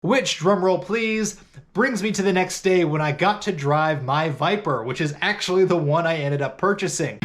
Which, drumroll please, brings me to the next day when I got to drive my Viper, which is actually the one I ended up purchasing.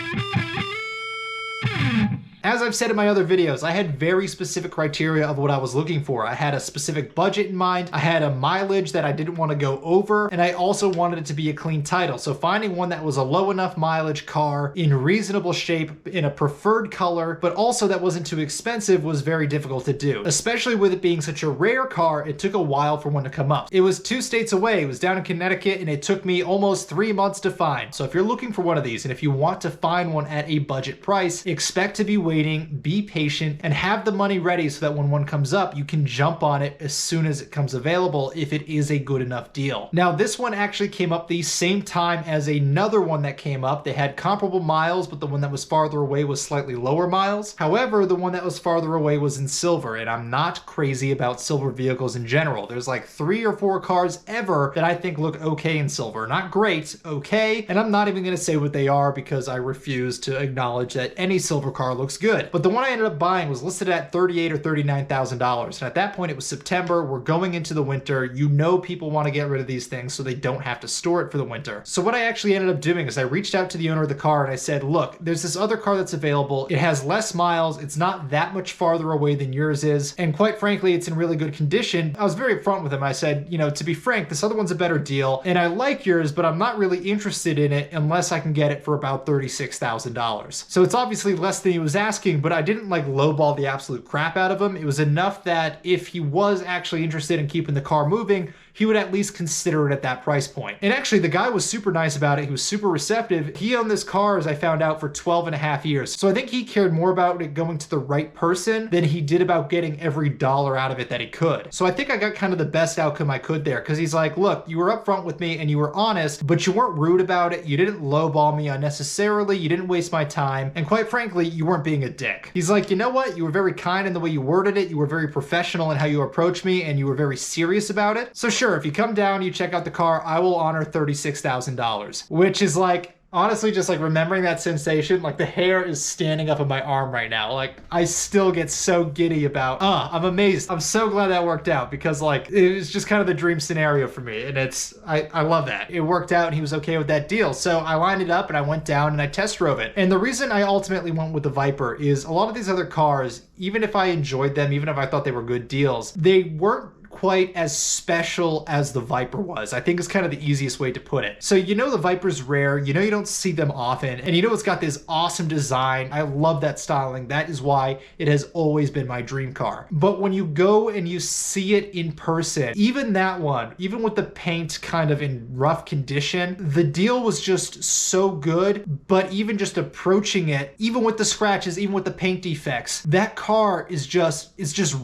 As I've said in my other videos, I had very specific criteria of what I was looking for. I had a specific budget in mind, I had a mileage that I didn't want to go over, and I also wanted it to be a clean title. So finding one that was a low enough mileage car, in reasonable shape, in a preferred color, but also that wasn't too expensive was very difficult to do. Especially with it being such a rare car, it took a while for one to come up. It was 2 states away, it was down in Connecticut, and it took me almost 3 months to find. So if you're looking for one of these, and if you want to find one at a budget price, expect to be waiting, be patient, and have the money ready so that when one comes up, you can jump on it as soon as it comes available if it is a good enough deal. Now, this one actually came up the same time as another one that came up. They had comparable miles, but the one that was farther away was slightly lower miles. However, the one that was farther away was in silver, and I'm not crazy about silver vehicles in general. There's like 3 or 4 cars ever that I think look okay in silver. Not great, okay, and I'm not even going to say what they are because I refuse to acknowledge that any silver car looks good. But the one I ended up buying was listed at $38,000 or $39,000. And at that point, it was September. We're going into the winter. You know people want to get rid of these things so they don't have to store it for the winter. So what I actually ended up doing is I reached out to the owner of the car and I said, look, there's this other car that's available. It has less miles. It's not that much farther away than yours is. And quite frankly, it's in really good condition. I was very upfront with him. I said, you know, to be frank, this other one's a better deal. And I like yours, but I'm not really interested in it unless I can get it for about $36,000. So it's obviously less than he was asking, but I didn't like lowball the absolute crap out of him. It was enough that if he was actually interested in keeping the car moving, he would at least consider it at that price point. And actually, the guy was super nice about it. He was super receptive. He owned this car, as I found out, for 12 and a half years. So I think he cared more about it going to the right person than he did about getting every dollar out of it that he could. So I think I got kind of the best outcome I could there, because he's like, look, you were upfront with me and you were honest, but you weren't rude about it. You didn't lowball me unnecessarily. You didn't waste my time. And quite frankly, you weren't being a dick. He's like, you know what? You were very kind in the way you worded it. You were very professional in how you approached me, and you were very serious about it. So sure, if you come down, you check out the car, I will honor $36,000, which is like, honestly, just like remembering that sensation, like the hair is standing up on my arm right now. Like I still get so giddy about, I'm amazed. I'm so glad that worked out, because like it was just kind of the dream scenario for me. And I love that. It worked out and he was okay with that deal. So I lined it up and I went down and I test drove it. And the reason I ultimately went with the Viper is a lot of these other cars, even if I enjoyed them, even if I thought they were good deals, they weren't quite as special as the Viper was, I think is kind of the easiest way to put it. So you know the Viper's rare, you know you don't see them often, and you know it's got this awesome design. I love that styling. That is why it has always been my dream car. But when you go and you see it in person, even that one, even with the paint kind of in rough condition, the deal was just so good. But even just approaching it, even with the scratches, even with the paint defects, that car is just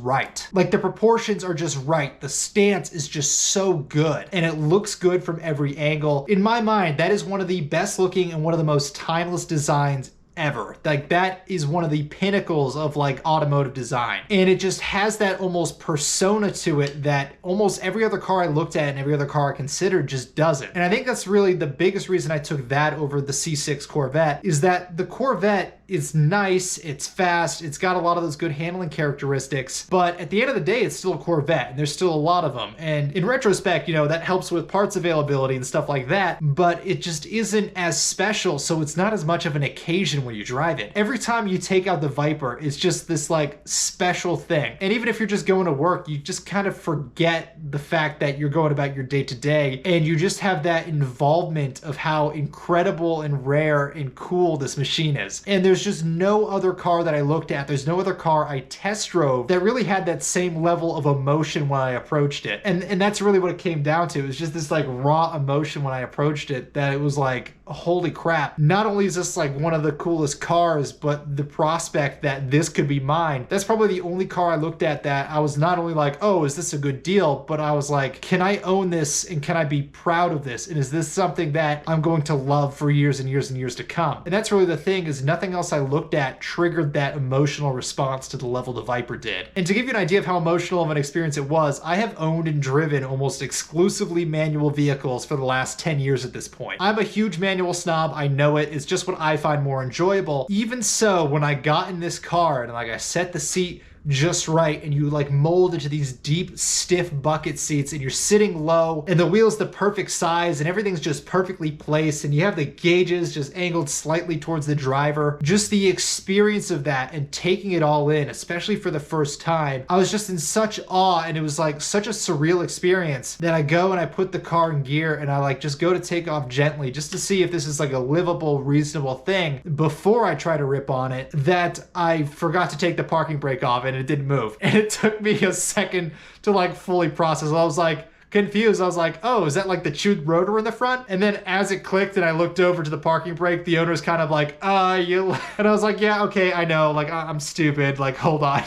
right. Like the proportions are just right. The stance is just so good, and it looks good from every angle. In my mind, that is one of the best looking and one of the most timeless designs ever. Like that is one of the pinnacles of like automotive design, and it just has that almost persona to it that almost every other car I looked at and every other car I considered just doesn't. And I think that's really the biggest reason I took that over the C6 Corvette, is that the Corvette is nice, it's fast, it's got a lot of those good handling characteristics, but at the end of the day, it's still a Corvette, and there's still a lot of them. And in retrospect, you know, that helps with parts availability and stuff like that, but it just isn't as special, so it's not as much of an occasion when you drive it. Every time you take out the Viper, it's just this like special thing. And even if you're just going to work, you just kind of forget the fact that you're going about your day to day, and you just have that involvement of how incredible and rare and cool this machine is. And there's just no other car that I looked at, there's no other car I test drove that really had that same level of emotion when I approached it. And that's really what it came down to. It was just this like raw emotion when I approached it, that it was like, holy crap, not only is this like one of the coolest cars, but the prospect that this could be mine. That's probably the only car I looked at that I was not only like, oh, is this a good deal, but I was like, can I own this and can I be proud of this? And is this something that I'm going to love for years and years and years to come? And that's really the thing, is nothing else I looked at triggered that emotional response to the level the Viper did. And to give you an idea of how emotional of an experience it was, I have owned and driven almost exclusively manual vehicles for the last 10 years at this point. I'm a huge manual snob, I know it. It's just what I find more enjoyable. Even so, when I got in this car and like I set the seat, just right, and you like mold into these deep, stiff bucket seats, and you're sitting low, and the wheel's the perfect size, and everything's just perfectly placed, and you have the gauges just angled slightly towards the driver. Just the experience of that and taking it all in, especially for the first time, I was just in such awe, and it was like such a surreal experience that I go and I put the car in gear, and I like just go to take off gently just to see if this is like a livable, reasonable thing before I try to rip on it, that I forgot to take the parking brake off and it didn't move. And it took me a second to like fully process. I was like confused. I was like, oh, is that like the chewed rotor in the front? And then as it clicked and I looked over to the parking brake, the owner's kind of like, you, and I was like, yeah, okay, I know, like I'm stupid, like hold on.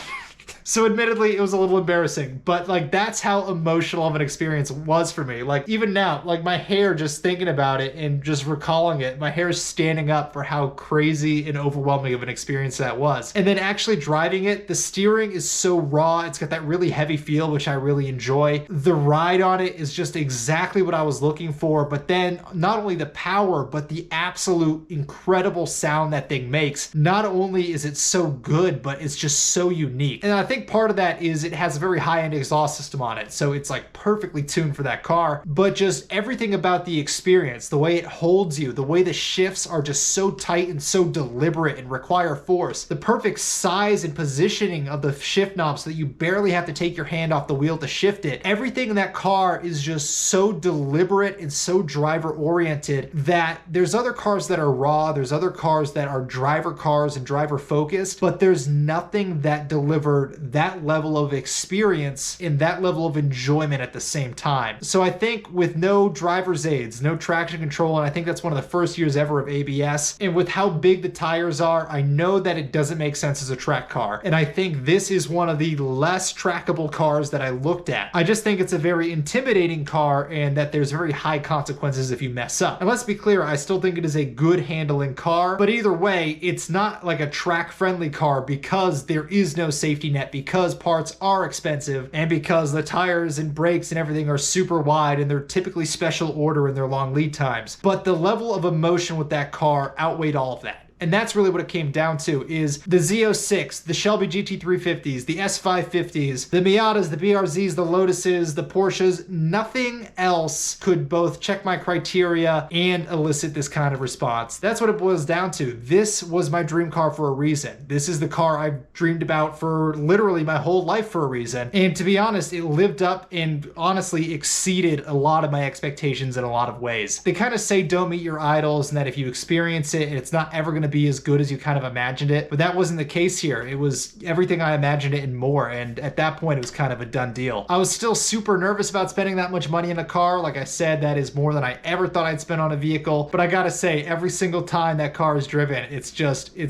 So admittedly, it was a little embarrassing, but like that's how emotional of an experience it was for me. Like even now, like my hair, just thinking about it and just recalling it, my hair is standing up for how crazy and overwhelming of an experience that was. And then actually driving it, the steering is so raw. It's got that really heavy feel, which I really enjoy. The ride on it is just exactly what I was looking for. But then not only the power, but the absolute incredible sound that thing makes. Not only is it so good, but it's just so unique. And I think part of that is it has a very high-end exhaust system on it, so it's like perfectly tuned for that car. But just everything about the experience, the way it holds you, the way the shifts are just so tight and so deliberate and require force, the perfect size and positioning of the shift knob so that you barely have to take your hand off the wheel to shift it. Everything in that car is just so deliberate and so driver-oriented that there's other cars that are raw, there's other cars that are driver cars and driver-focused, but there's nothing that delivered that level of experience and that level of enjoyment at the same time. So I think with no driver's aids, no traction control, and I think that's one of the first years ever of ABS, and with how big the tires are, I know that it doesn't make sense as a track car. And I think this is one of the less trackable cars that I looked at. I just think it's a very intimidating car and that there's very high consequences if you mess up. And let's be clear, I still think it is a good handling car, but either way, it's not like a track-friendly car because there is no safety net, because parts are expensive, and because the tires and brakes and everything are super wide and they're typically special order in their long lead times. But the level of emotion with that car outweighed all of that. And that's really what it came down to, is the Z06, the Shelby GT350s, the S550s, the Miatas, the BRZs, the Lotuses, the Porsches. Nothing else could both check my criteria and elicit this kind of response. That's what it boils down to. This was my dream car for a reason. This is the car I've dreamed about for literally my whole life for a reason. And to be honest, it lived up and honestly exceeded a lot of my expectations in a lot of ways. They kind of say don't meet your idols, and that if you experience it, it's not ever going to be as good as you kind of imagined it, but that wasn't the case here. It was everything I imagined it and more, and at that point it was kind of a done deal. I was still super nervous about spending that much money in a car. Like I said, that is more than I ever thought I'd spend on a vehicle, but I gotta say, every single time that car is driven, it's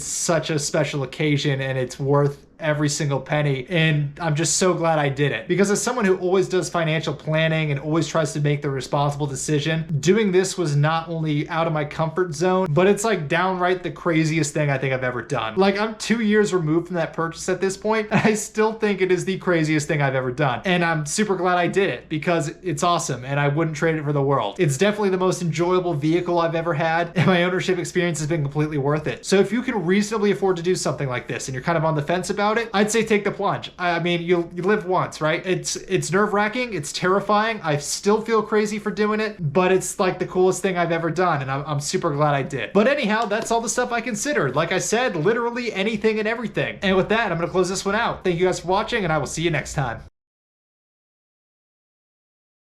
such a special occasion, and it's worth every single penny, and I'm just so glad I did it. Because as someone who always does financial planning and always tries to make the responsible decision, doing this was not only out of my comfort zone, but it's like downright the craziest thing I think I've ever done. Like, I'm 2 years removed from that purchase at this point, and I still think it is the craziest thing I've ever done. And I'm super glad I did it because it's awesome, and I wouldn't trade it for the world. It's definitely the most enjoyable vehicle I've ever had, and my ownership experience has been completely worth it. So if you can reasonably afford to do something like this and you're kind of on the fence about it, I'd say take the plunge. I mean, you live once, right? It's nerve-wracking, it's terrifying. I still feel crazy for doing it, but it's like the coolest thing I've ever done, and I'm super glad I did. But anyhow, that's all the stuff I considered. Like I said, literally anything and everything. And with that, I'm gonna close this one out. Thank you guys for watching, and I will see you next time.